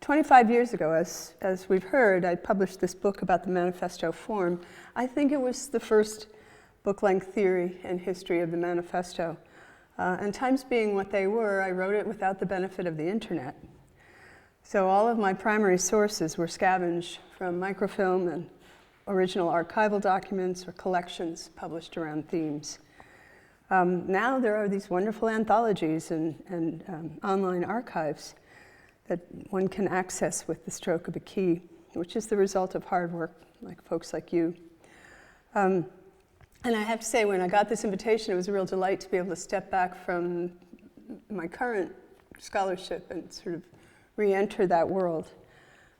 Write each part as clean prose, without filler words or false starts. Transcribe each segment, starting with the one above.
25 years ago, as we've heard, I published this book about the manifesto form. I think it was the first book-length theory and history of the manifesto. And times being what they were, I wrote it without the benefit of the internet. So all of my primary sources were scavenged from microfilm and original archival documents or collections published around themes. Now there are these wonderful anthologies and online archives that one can access with the stroke of a key, which is the result of hard work, like folks like you. And I have to say, when I got this invitation, it was a real delight to be able to step back from my current scholarship and sort of re-enter that world.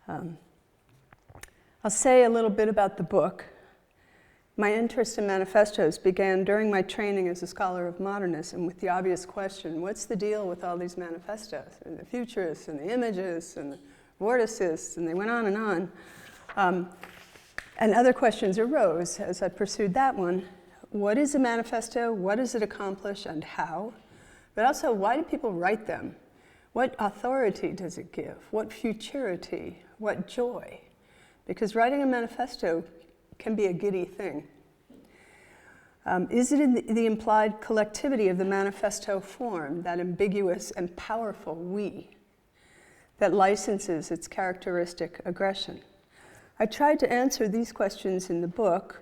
I'll say a little bit about the book. My interest in manifestos began during my training as a scholar of modernism with the obvious question, what's the deal with all these manifestos? And the futurists and the imagists and the vorticists, and they went on and on. And other questions arose as I pursued that one. What is a manifesto? What does it accomplish and how? But also, why do people write them? What authority does it give? What futurity? What joy? Because writing a manifesto can be a giddy thing. Is it in the implied collectivity of the manifesto form, that ambiguous and powerful we, that licenses its characteristic aggression? I tried to answer these questions in the book,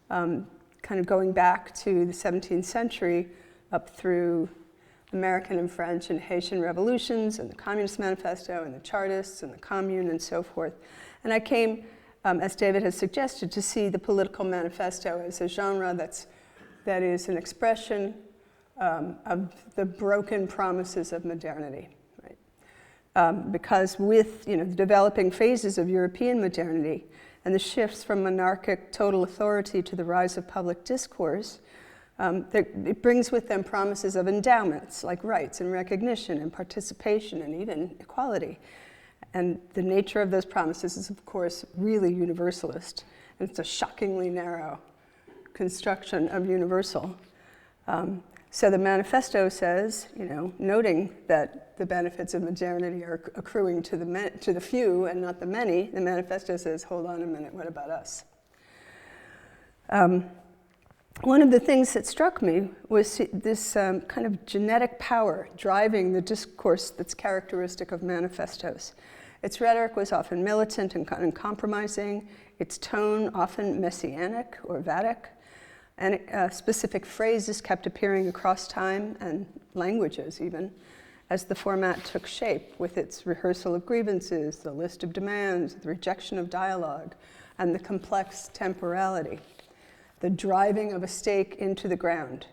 kind of going back to the 17th century up through American and French and Haitian revolutions and the Communist Manifesto and the Chartists and the Commune and so forth. And I came, as David has suggested, to see the political manifesto as a genre that is an expression of the broken promises of modernity. Because with the developing phases of European modernity and the shifts from monarchic total authority to the rise of public discourse, it brings with them promises of endowments like rights and recognition and participation and even equality. And the nature of those promises is, of course, really universalist. And it's a shockingly narrow construction of universal. So the manifesto says, noting that the benefits of modernity are accruing to the few and not the many, the manifesto says, hold on a minute, what about us? One of the things that struck me was this kind of genetic power driving the discourse that's characteristic of manifestos. Its rhetoric was often militant and uncompromising, its tone often messianic or Vedic, and specific phrases kept appearing across time and languages even, as the format took shape with its rehearsal of grievances, the list of demands, the rejection of dialogue, and the complex temporality, the driving of a stake into the ground.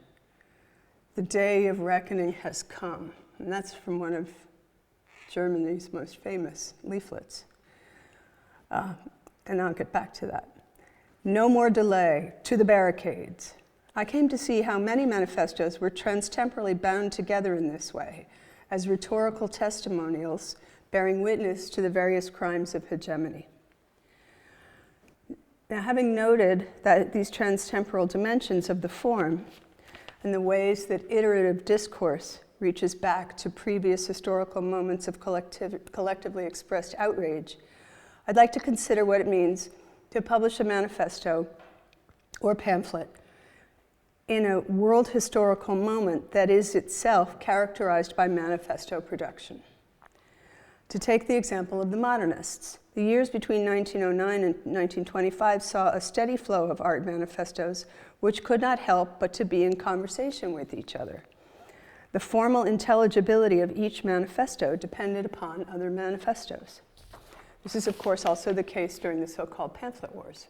The day of reckoning has come. And that's from one of Germany's most famous leaflets. And I'll get back to that. No more delay, to the barricades. I came to see how many manifestos were transtemporally bound together in this way, as rhetorical testimonials bearing witness to the various crimes of hegemony. Now, having noted that these transtemporal dimensions of the form and the ways that iterative discourse reaches back to previous historical moments of collectively expressed outrage, I'd like to consider what it means to publish a manifesto or pamphlet in a world historical moment that is itself characterized by manifesto production. To take the example of the modernists, the years between 1909 and 1925 saw a steady flow of art manifestos which could not help but to be in conversation with each other. The formal intelligibility of each manifesto depended upon other manifestos. This is, of course, also the case during the so-called pamphlet wars.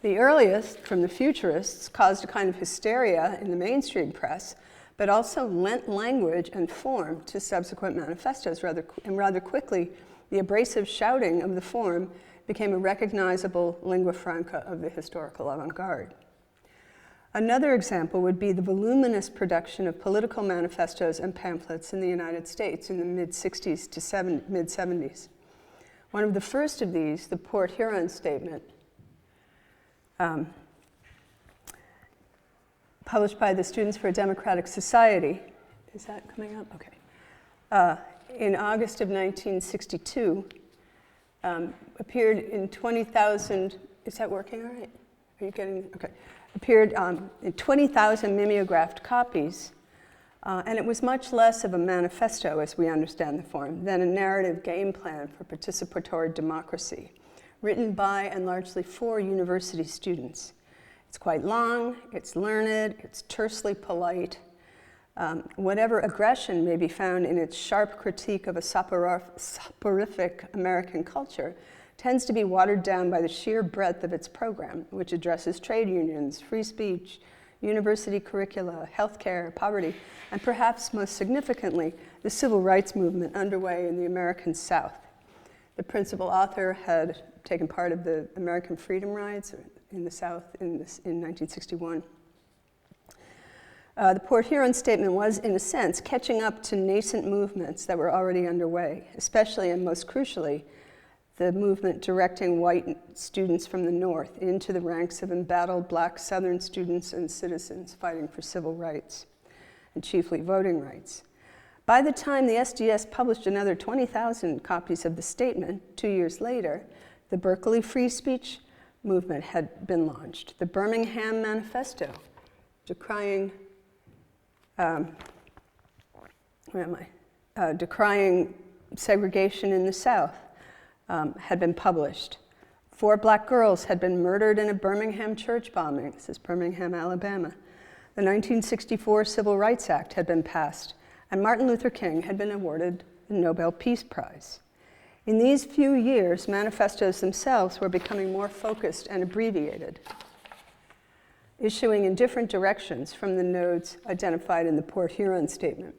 The earliest, from the futurists, caused a kind of hysteria in the mainstream press, but also lent language and form to subsequent manifestos. Rather quickly, the abrasive shouting of the form became a recognizable lingua franca of the historical avant-garde. Another example would be the voluminous production of political manifestos and pamphlets in the United States in the mid-60s to mid-70s. One of the first of these, the Port Huron Statement, published by the Students for a Democratic Society. Is that coming up? Okay. in August of 1962, appeared in 20,000, is that working all right? Are you getting, okay. Appeared in 20,000 mimeographed copies, and it was much less of a manifesto, as we understand the form, than a narrative game plan for participatory democracy, written by and largely for university students. It's quite long, it's learned, it's tersely polite. Whatever aggression may be found in its sharp critique of a soporific American culture tends to be watered down by the sheer breadth of its program, which addresses trade unions, free speech, university curricula, healthcare, poverty, and perhaps most significantly, the civil rights movement underway in the American South. The principal author had taken part of the American freedom rides in the South in 1961. The Port Huron Statement was, in a sense, catching up to nascent movements that were already underway, especially and most crucially, the movement directing white students from the North into the ranks of embattled black Southern students and citizens fighting for civil rights, and chiefly voting rights. By the time the SDS published another 20,000 copies of the statement 2 years later, the Berkeley free speech movement had been launched. The Birmingham Manifesto, decrying decrying segregation in the South, had been published. 4 black girls had been murdered in a Birmingham church bombing. This is Birmingham, Alabama. The 1964 Civil Rights Act had been passed, and Martin Luther King had been awarded the Nobel Peace Prize. In these few years, manifestos themselves were becoming more focused and abbreviated, issuing in different directions from the nodes identified in the Port Huron Statement.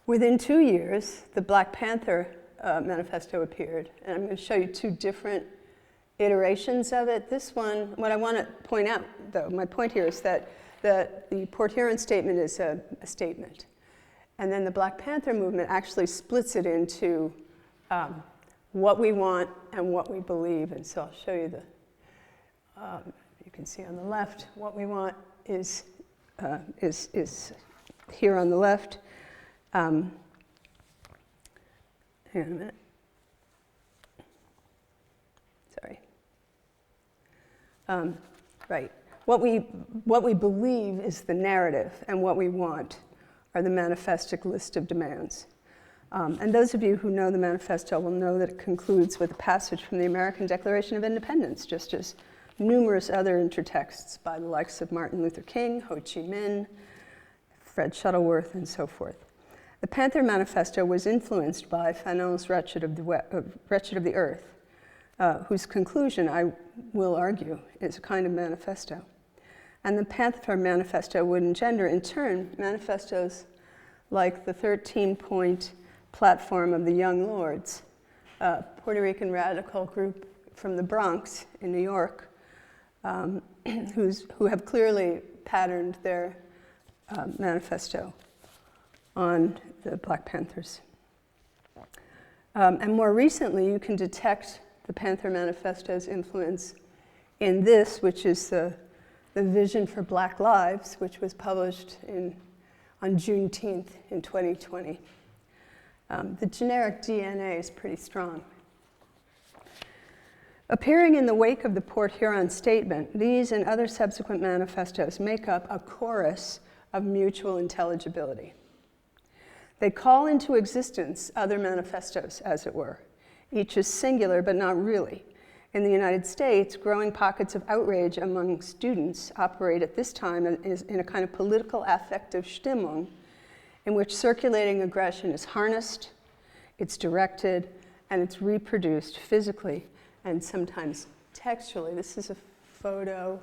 Within 2 years, the Black Panther Manifesto appeared, and I'm going to show you 2 different iterations of it. This one, what I want to point out, though, my point here is that the Port Huron Statement is a statement, and then the Black Panther movement actually splits it into what we want and what we believe, and so I'll show you you can see on the left, what we want is here on the left. Hang on a minute. Sorry. Right. What we believe is the narrative, and what we want are the manifestic list of demands. And those of you who know the manifesto will know that it concludes with a passage from the American Declaration of Independence, just as numerous other intertexts by the likes of Martin Luther King, Ho Chi Minh, Fred Shuttleworth, and so forth. The Panther Manifesto was influenced by Fanon's Wretched of the Earth, whose conclusion, I will argue, is a kind of manifesto. And the Panther Manifesto would engender, in turn, manifestos like the 13-point platform of the Young Lords, a Puerto Rican radical group from the Bronx in New York, who have clearly patterned their manifesto on the Black Panthers. And more recently, you can detect the Panther Manifesto's influence in this, which is the Vision for Black Lives, which was published on Juneteenth in 2020. The generic DNA is pretty strong. Appearing in the wake of the Port Huron Statement, these and other subsequent manifestos make up a chorus of mutual intelligibility. They call into existence other manifestos, as it were. Each is singular, but not really. In the United States, growing pockets of outrage among students operate at this time in a kind of political affective Stimmung, in which circulating aggression is harnessed, it's directed, and it's reproduced physically and sometimes textually. This is a photo.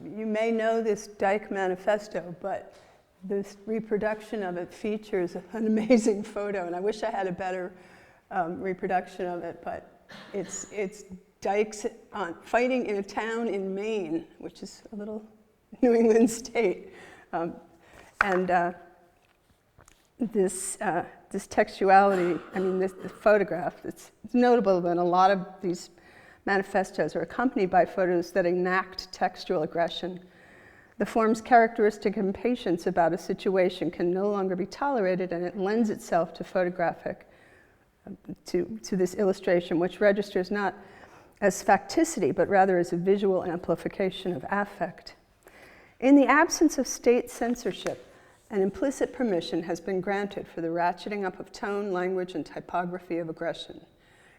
You may know this Dyke Manifesto, but this reproduction of it features an amazing photo, and I wish I had a better reproduction of it, but it's Dykes fighting in a town in Maine, which is a little New England state. This textuality, this photograph, it's notable that a lot of these manifestos are accompanied by photos that enact textual aggression. The form's characteristic impatience about a situation can no longer be tolerated, and it lends itself to to this illustration, which registers not as facticity, but rather as a visual amplification of affect. In the absence of state censorship, an implicit permission has been granted for the ratcheting up of tone, language, and typography of aggression.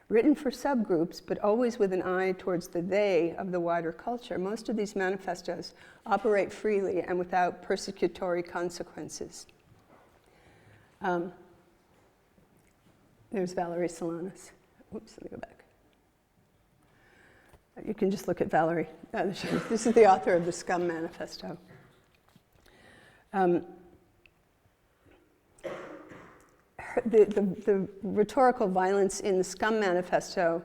Written for subgroups, but always with an eye towards the they of the wider culture, most of these manifestos operate freely and without persecutory consequences. There's Valerie Solanas. Oops, let me go back. You can just look at Valerie. This is the author of the Scum Manifesto. The rhetorical violence in the Scum Manifesto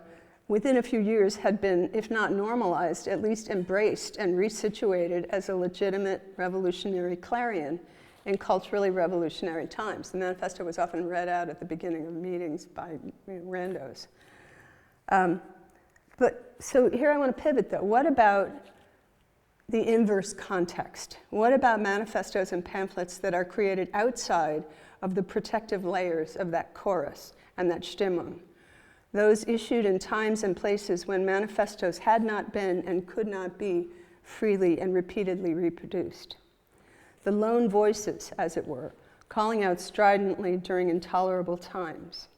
within a few years had been, if not normalized, at least embraced and resituated as a legitimate revolutionary clarion in culturally revolutionary times. The manifesto was often read out at the beginning of meetings by randos. So here I want to pivot though. What about the inverse context? What about manifestos and pamphlets that are created outside of the protective layers of that chorus and that Stimmung? Those issued in times and places when manifestos had not been and could not be freely and repeatedly reproduced. The lone voices, as it were, calling out stridently during intolerable times.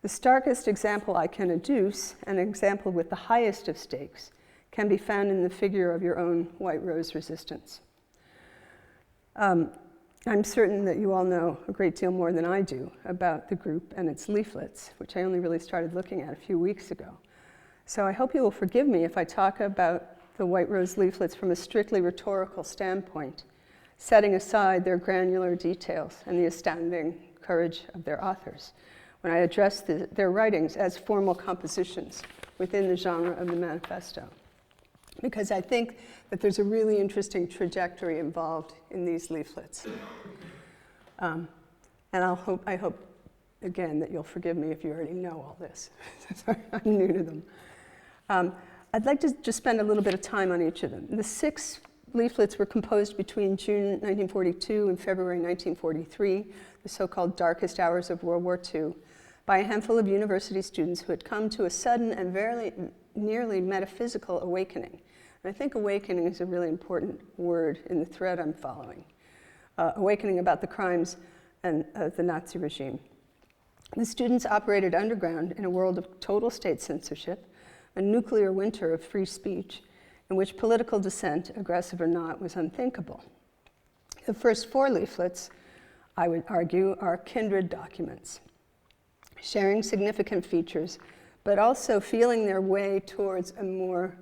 The starkest example I can adduce, an example with the highest of stakes, can be found in the figure of your own White Rose resistance. I'm certain that you all know a great deal more than I do about the group and its leaflets, which I only really started looking at a few weeks ago. So I hope you will forgive me if I talk about the White Rose leaflets from a strictly rhetorical standpoint, setting aside their granular details and the astounding courage of their authors, when I address their writings as formal compositions within the genre of the manifesto. Because I think that there's a really interesting trajectory involved in these leaflets. And I hope, again, that you'll forgive me if you already know all this. I'm new to them. I'd like to just spend a little bit of time on each of them. The 6 leaflets were composed between June 1942 and February 1943, the so-called darkest hours of World War II, by a handful of university students who had come to a sudden and very nearly metaphysical awakening. And I think awakening is a really important word in the thread I'm following. Awakening about the crimes of the Nazi regime. The students operated underground in a world of total state censorship, a nuclear winter of free speech, in which political dissent, aggressive or not, was unthinkable. The first 4 leaflets, I would argue, are kindred documents, sharing significant features, but also feeling their way towards a more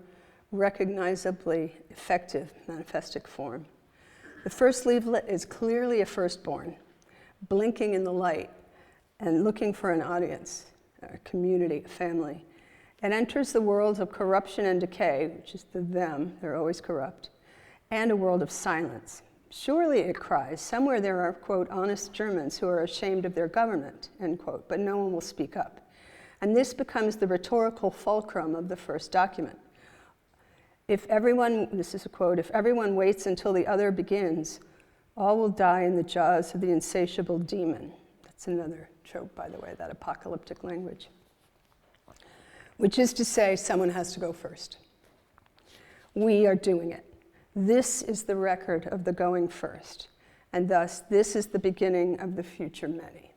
recognizably effective manifestic form. The first leaflet is clearly a firstborn, blinking in the light and looking for an audience, a community, a family. It enters the world of corruption and decay, which is the them, they're always corrupt, and a world of silence. Surely, it cries, somewhere there are, quote, honest Germans who are ashamed of their government, end quote, but no one will speak up. And this becomes the rhetorical fulcrum of the first document. If everyone, this is a quote, if everyone waits until the other begins, all will die in the jaws of the insatiable demon. That's another trope, by the way, that apocalyptic language. Which is to say, someone has to go first. We are doing it. This is the record of the going first, and thus this is the beginning of the future many.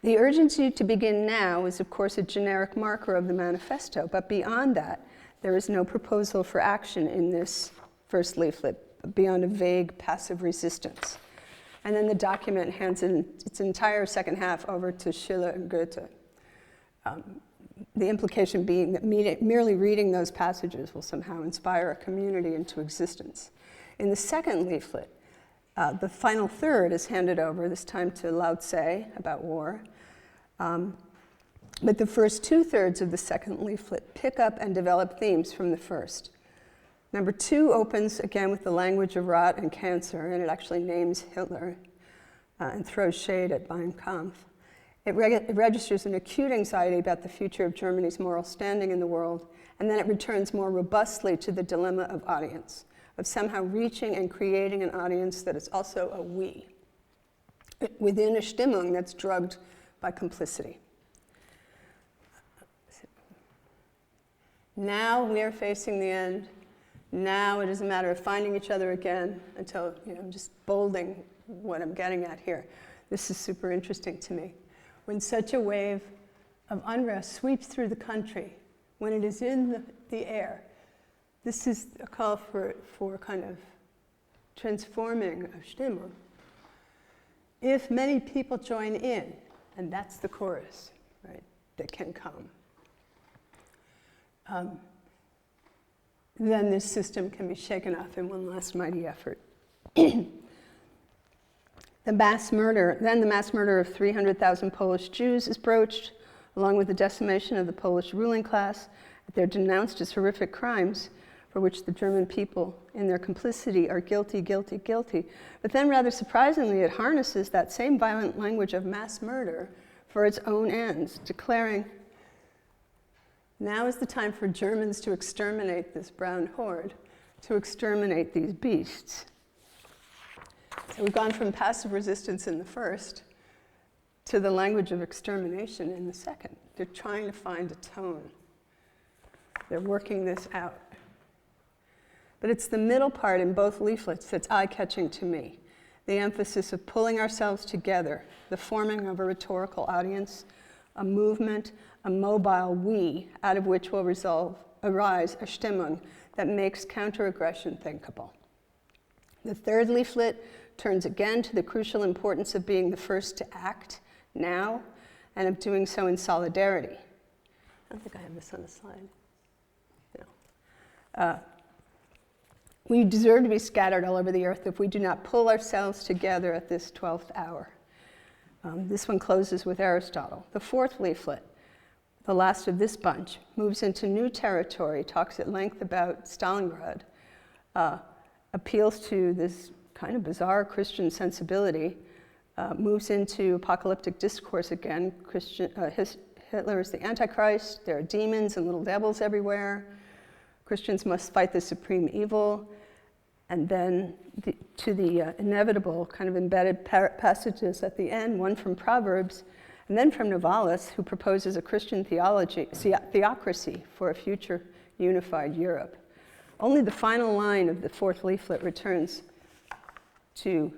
The urgency to begin now is, of course, a generic marker of the manifesto, but beyond that, there is no proposal for action in this first leaflet beyond a vague passive resistance. And then the document hands in its entire second half over to Schiller and Goethe. The implication being that merely reading those passages will somehow inspire a community into existence. In the second leaflet, the final third is handed over, this time to Lao Tse about war. But the first 2/3 of the second leaflet pick up and develop themes from the first. Number 2 opens again with the language of rot and cancer, and it actually names Hitler and throws shade at Mein Kampf. It registers an acute anxiety about the future of Germany's moral standing in the world, and then it returns more robustly to the dilemma of audience, of somehow reaching and creating an audience that is also a we, within a Stimmung that's drugged by complicity. Now we are facing the end. Now it is a matter of finding each other again until, I'm just bolding what I'm getting at here. This is super interesting to me. When such a wave of unrest sweeps through the country, when it is in the air, this is a call for kind of transforming a Stimmung. If many people join in, and that's the chorus, right, that can come, then this system can be shaken off in one last mighty effort. The mass murder of 300,000 Polish Jews is broached, along with the decimation of the Polish ruling class. They're denounced as horrific crimes for which the German people, in their complicity, are guilty, guilty, guilty. But then, rather surprisingly, it harnesses that same violent language of mass murder for its own ends, declaring, now is the time for Germans to exterminate this brown horde, to exterminate these beasts. So we've gone from passive resistance in the first to the language of extermination in the second. They're trying to find a tone. They're working this out. But it's the middle part in both leaflets that's eye-catching to me. The emphasis of pulling ourselves together, the forming of a rhetorical audience, a movement, a mobile we, out of which will arise a Stimmung that makes counter-aggression thinkable. The third leaflet turns again to the crucial importance of being the first to act now, and of doing so in solidarity. I don't think I have this on the slide. No. We deserve to be scattered all over the earth if we do not pull ourselves together at this 12th hour. This one closes with Aristotle. The fourth leaflet, the last of this bunch, moves into new territory, talks at length about Stalingrad, appeals to this kind of bizarre Christian sensibility, moves into apocalyptic discourse again. Hitler is the Antichrist, there are demons and little devils everywhere. Christians must fight the supreme evil. And then to the inevitable kind of embedded passages at the end, one from Proverbs, and then from Novalis, who proposes a Christian theocracy for a future unified Europe. Only the final line of the fourth leaflet returns to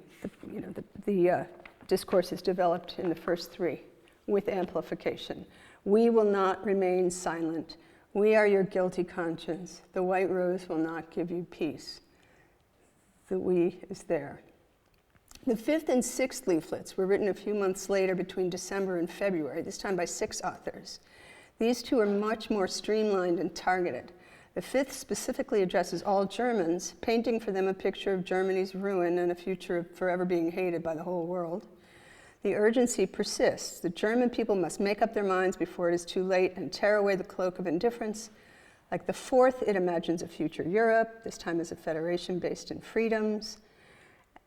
the discourses developed in the first three with amplification. We will not remain silent. We are your guilty conscience. The white rose will not give you peace. The we is there. The fifth and sixth leaflets were written a few months later between December and February, this time by 6 authors. These two are much more streamlined and targeted. The fifth specifically addresses all Germans, painting for them a picture of Germany's ruin and a future of forever being hated by the whole world. The urgency persists. The German people must make up their minds before it is too late and tear away the cloak of indifference. Like the fourth, it imagines a future Europe, this time as a federation based in freedoms.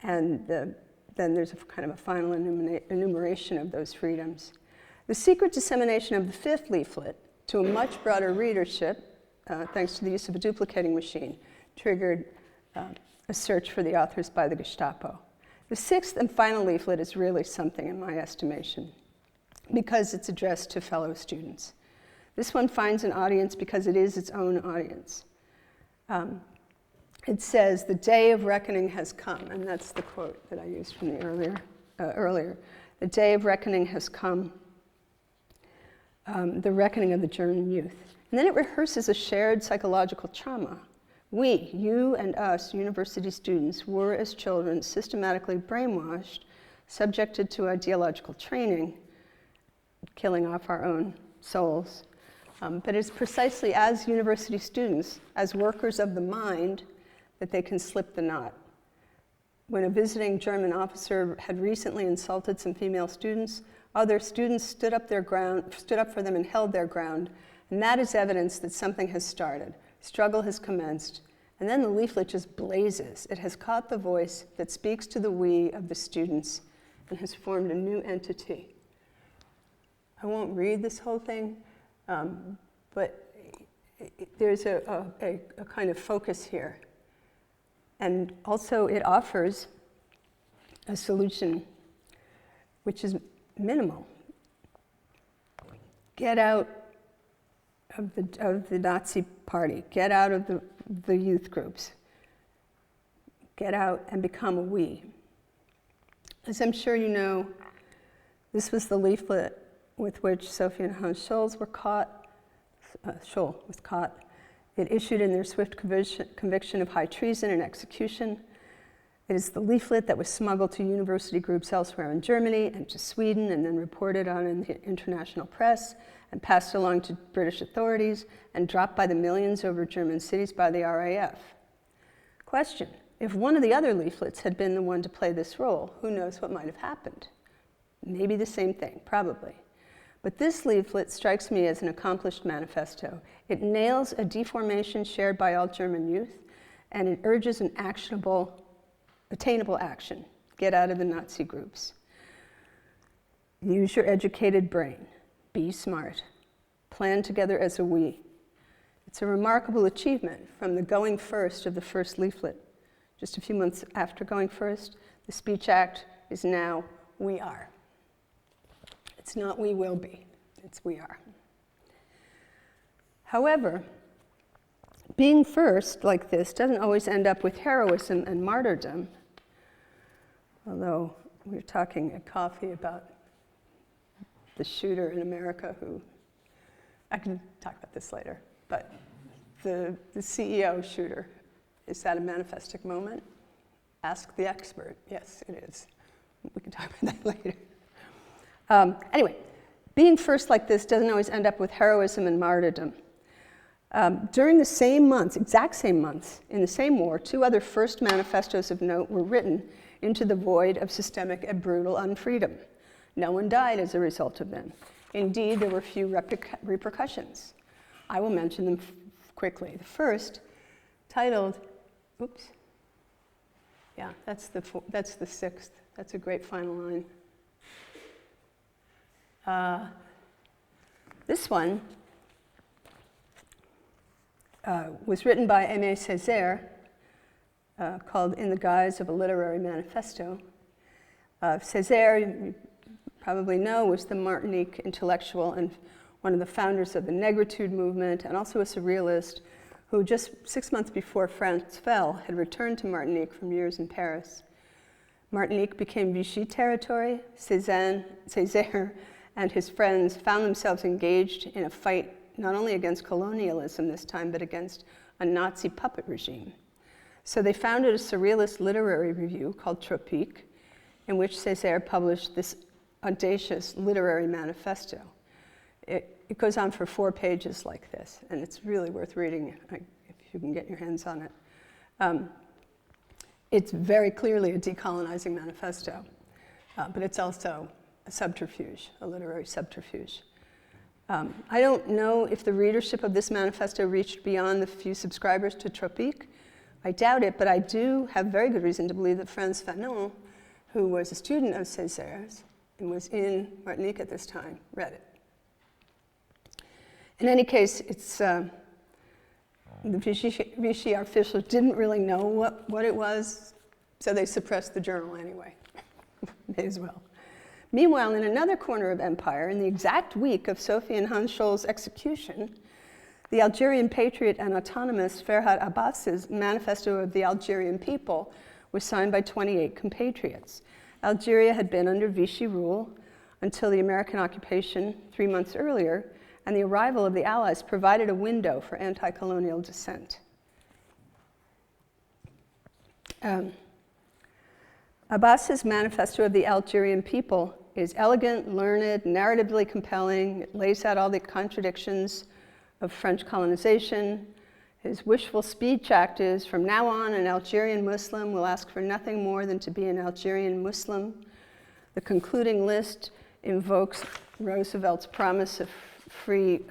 And then there's a kind of a final enumeration of those freedoms. The secret dissemination of the fifth leaflet to a much broader readership, thanks to the use of a duplicating machine, triggered a search for the authors by the Gestapo. The sixth and final leaflet is really something in my estimation, because it's addressed to fellow students. This one finds an audience because it is its own audience. It says, the day of reckoning has come, and that's the quote that I used from the earlier. The day of reckoning has come, the reckoning of the German youth. And then it rehearses a shared psychological trauma. We, you and us, university students, were as children systematically brainwashed, subjected to ideological training, killing off our own souls. But it's precisely as university students, as workers of the mind, that they can slip the knot. When a visiting German officer had recently insulted some female students, other students stood up for them and held their ground, and that is evidence that something has started. Struggle has commenced, and then the leaflet just blazes. It has caught the voice that speaks to the we of the students and has formed a new entity. I won't read this whole thing, but there's a kind of focus here. And also it offers a solution which is minimal. Get out of the Nazi party. Get out of the youth groups. Get out and become a we. As I'm sure you know, this was the leaflet with which Sophie and Hans Scholl were caught. Scholl was caught. It issued in their swift conviction of high treason and execution. It is the leaflet that was smuggled to university groups elsewhere in Germany and to Sweden, and then reported on in the international press and passed along to British authorities and dropped by the millions over German cities by the RAF. Question: if one of the other leaflets had been the one to play this role, who knows what might have happened? Maybe the same thing, probably. But this leaflet strikes me as an accomplished manifesto. It nails a deformation shared by all German youth, and it urges an actionable, attainable action. Get out of the Nazi groups. Use your educated brain. Be smart. Plan together as a we. It's a remarkable achievement from the going first of the first leaflet. Just a few months after going first, the Speech Act is now we are. It's not we will be, it's we are. However, being first like this doesn't always end up with heroism and martyrdom. Although we were talking at coffee about the shooter in America who, I can talk about this later, but the CEO shooter, is that a manifestic moment? Ask the expert. Yes, it is. We can talk about that later. Anyway, being first like this doesn't always end up with heroism and martyrdom. During the same months, exact same months, in the same war, two other first manifestos of note were written into the void of systemic and brutal unfreedom. No one died as a result of them. Indeed, there were few repercussions. I will mention them quickly. The first, titled, oops, yeah, that's the sixth. That's a great final line. This one was written by Aimé Césaire, called In the Guise of a Literary Manifesto. Césaire, you probably know, was the Martinique intellectual and one of the founders of the Negritude movement, and also a surrealist who just 6 months before France fell had returned to Martinique from years in Paris. Martinique became Vichy territory. Césaire and his friends found themselves engaged in a fight not only against colonialism this time, but against a Nazi puppet regime. So they founded a surrealist literary review called Tropique, in which Césaire published this audacious literary manifesto. It goes on for 4 pages like this, and it's really worth reading if you can get your hands on it. It's very clearly a decolonizing manifesto, but it's also a subterfuge, a literary subterfuge. I don't know if the readership of this manifesto reached beyond the few subscribers to Tropique. I doubt it, but I do have very good reason to believe that Frantz Fanon, who was a student of Césaire's and was in Martinique at this time, read it. In any case, it's the Vichy officials didn't really know what it was, so they suppressed the journal anyway. May as well. Meanwhile, in another corner of empire, in the exact week of Sophie and Hans Scholl's execution, the Algerian patriot and autonomist Ferhat Abbas's Manifesto of the Algerian People was signed by 28 compatriots. Algeria had been under Vichy rule until the American occupation 3 months earlier, and the arrival of the Allies provided a window for anti-colonial dissent. Abbas's Manifesto of the Algerian People is elegant, learned, narratively compelling. It lays out all the contradictions of French colonization. His wishful speech act is, from now on, an Algerian Muslim will ask for nothing more than to be an Algerian Muslim. The concluding list invokes Roosevelt's promise of free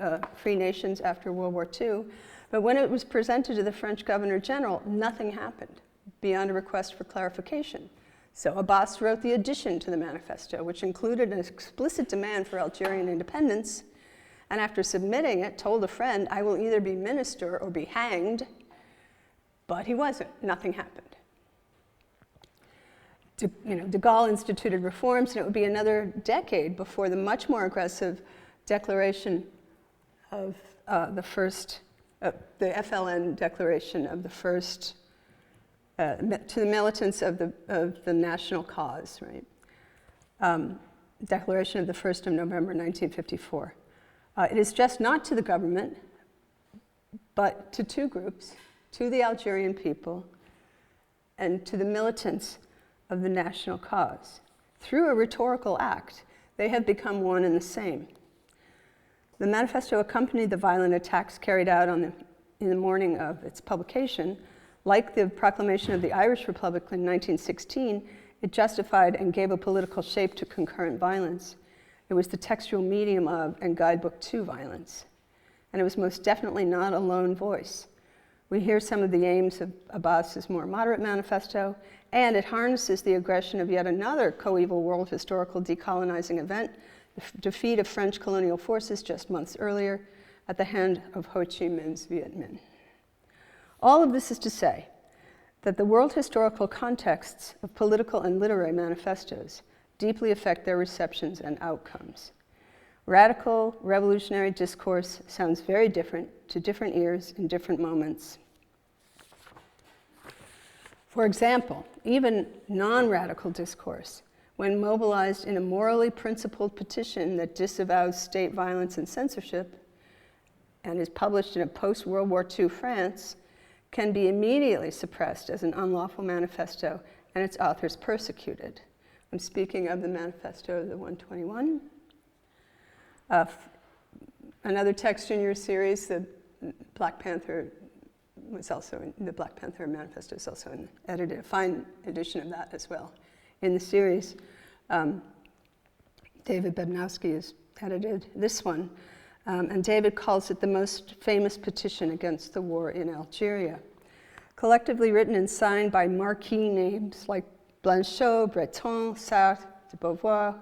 nations after World War II. But when it was presented to the French Governor General, nothing happened beyond a request for clarification. So Abbas wrote the addition to the manifesto, which included an explicit demand for Algerian independence, and after submitting it, told a friend, I will either be minister or be hanged. But he wasn't. Nothing happened. De Gaulle instituted reforms, and it would be another decade before the much more aggressive declaration of the FLN declaration of the first, to the militants of the national cause, right? Declaration of the 1st of November 1954. It is just not to the government, but to two groups, to the Algerian people and to the militants of the national cause. Through a rhetorical act, they have become one and the same. The manifesto accompanied the violent attacks carried out in the morning of its publication. Like the proclamation of the Irish Republic in 1916, it justified and gave a political shape to concurrent violence. It was the textual medium of and guidebook to violence. And it was most definitely not a lone voice. We hear some of the aims of Abbas's more moderate manifesto, and it harnesses the aggression of yet another coeval world historical decolonizing event, the defeat of French colonial forces just months earlier at the hand of Ho Chi Minh's Viet Minh. All of this is to say that the world historical contexts of political and literary manifestos deeply affect their receptions and outcomes. Radical, revolutionary discourse sounds very different to different ears in different moments. For example, even non-radical discourse, when mobilized in a morally principled petition that disavows state violence and censorship and is published in a post-World War II France, can be immediately suppressed as an unlawful manifesto and its authors persecuted. I'm speaking of the Manifesto of the 121. Another text in your series, the Black Panther was also in the Black Panther Manifesto is also edited, a fine edition of that as well. In the series, David Bednowski has edited this one, and David calls it the most famous petition against the war in Algeria. Collectively written and signed by marquee names like Blanchot, Breton, Sartre, de Beauvoir,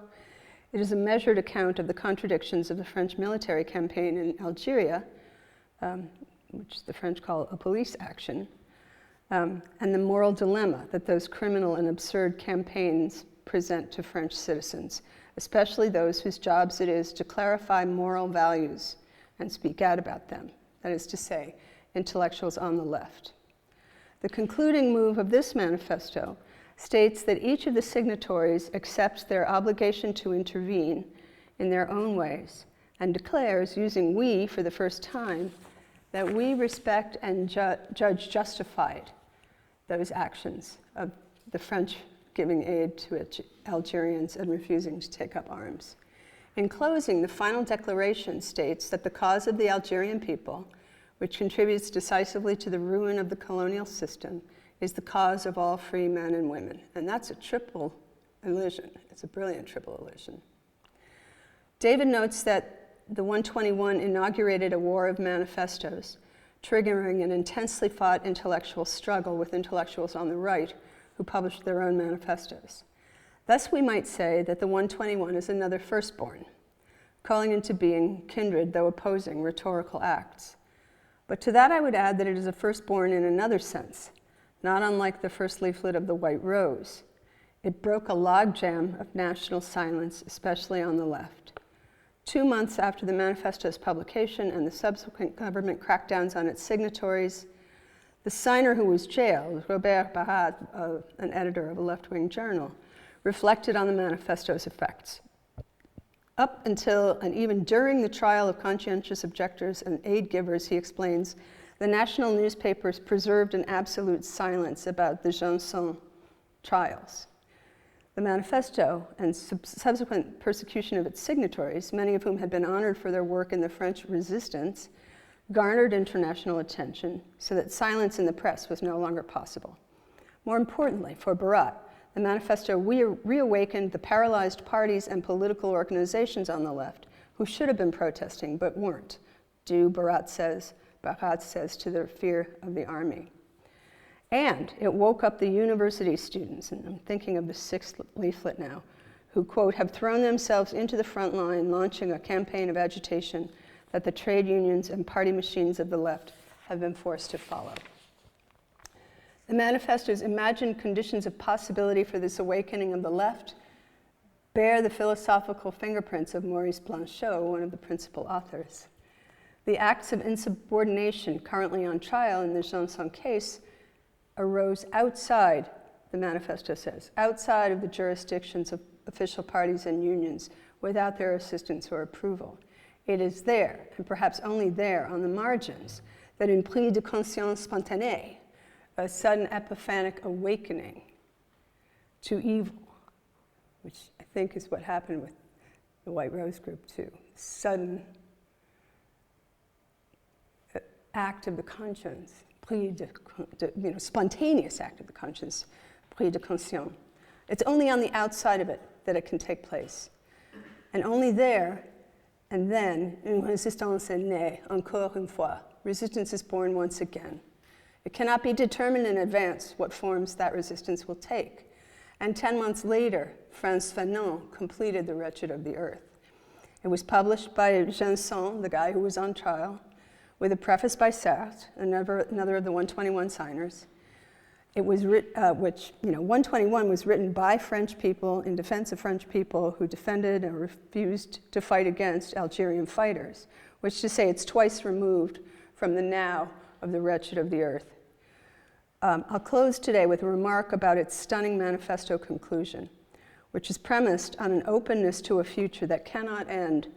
it is a measured account of the contradictions of the French military campaign in Algeria, which the French call a police action, and the moral dilemma that those criminal and absurd campaigns present to French citizens, especially those whose jobs it is to clarify moral values and speak out about them, that is to say, intellectuals on the left. The concluding move of this manifesto states that each of the signatories accepts their obligation to intervene in their own ways and declares, using "we" for the first time, that we respect and judge justified those actions of the French giving aid to Algerians and refusing to take up arms. In closing, the final declaration states that the cause of the Algerian people, which contributes decisively to the ruin of the colonial system, is the cause of all free men and women. And that's a triple elision. It's a brilliant triple elision. David notes that the 121 inaugurated a war of manifestos, triggering an intensely fought intellectual struggle with intellectuals on the right who published their own manifestos. Thus, we might say that the 121 is another firstborn, calling into being kindred, though opposing, rhetorical acts. But to that I would add that it is a firstborn in another sense, not unlike the first leaflet of the White Rose. It broke a logjam of national silence, especially on the left. 2 months after the manifesto's publication and the subsequent government crackdowns on its signatories, the signer who was jailed, Robert Barat, an editor of a left-wing journal, reflected on the manifesto's effects. Up until and even during the trial of conscientious objectors and aid givers, he explains, the national newspapers preserved an absolute silence about the Janson trials. The manifesto and subsequent persecution of its signatories, many of whom had been honored for their work in the French resistance, garnered international attention so that silence in the press was no longer possible. More importantly, for Barat, the manifesto reawakened the paralyzed parties and political organizations on the left who should have been protesting but weren't, due, Barat says, to their fear of the army. And it woke up the university students, and I'm thinking of the 6th leaflet now, who, quote, have thrown themselves into the front line, launching a campaign of agitation that the trade unions and party machines of the left have been forced to follow. The Manifestoes imagined conditions of possibility for this awakening of the left bear the philosophical fingerprints of Maurice Blanchot, one of the principal authors. The acts of insubordination currently on trial in the Janson case arose outside, the manifesto says, outside of the jurisdictions of official parties and unions without their assistance or approval. It is there, and perhaps only there, on the margins, that une prise de conscience spontanée, a sudden epiphanic awakening to evil, which I think is what happened with the White Rose Group too. Sudden act of the conscience, spontaneous act of the conscience, prise de conscience. It's only on the outside of it that it can take place. And only there, and then, une résistance est née, encore une fois. Resistance is born once again. It cannot be determined in advance what forms that resistance will take. And 10 months later, Frantz Fanon completed The Wretched of the Earth. It was published by Janson, the guy who was on trial, with a preface by Sartre, another of the 121 signers. It was 121 was written by French people in defense of French people who defended and refused to fight against Algerian fighters, which to say it's twice removed from the now of The Wretched of the Earth. I'll close today with a remark about its stunning manifesto conclusion, which is premised on an openness to a future that cannot and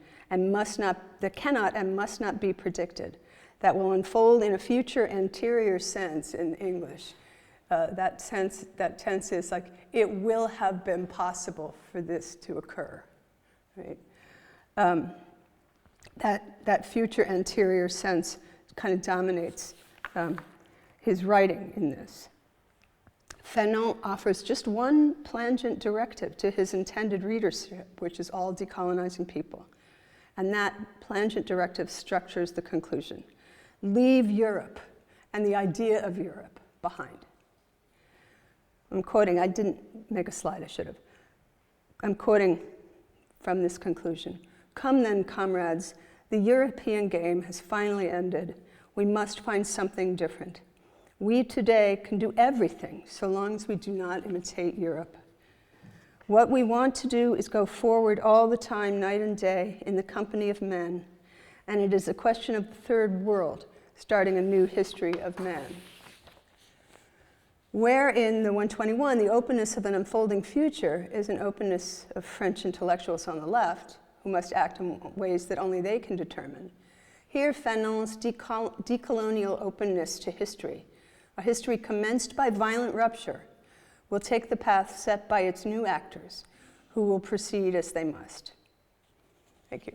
must not be predicted, that will unfold in a future anterior sense in English. That tense is like, it will have been possible for this to occur, right? That future anterior sense kind of dominates his writing in this. Fanon offers just one plangent directive to his intended readership, which is all decolonizing people. And that plangent directive structures the conclusion. Leave Europe and the idea of Europe behind. I'm quoting, I didn't make a slide, I should have. I'm quoting from this conclusion. Come then, comrades, the European game has finally ended. We must find something different. We today can do everything so long as we do not imitate Europe. What we want to do is go forward all the time, night and day, in the company of men. And it is a question of the third world, starting a new history of man. Where in the 121, the openness of an unfolding future is an openness of French intellectuals on the left, who must act in ways that only they can determine. Here, Fanon's decolonial openness to history, a history commenced by violent rupture, will take the path set by its new actors, who will proceed as they must. Thank you.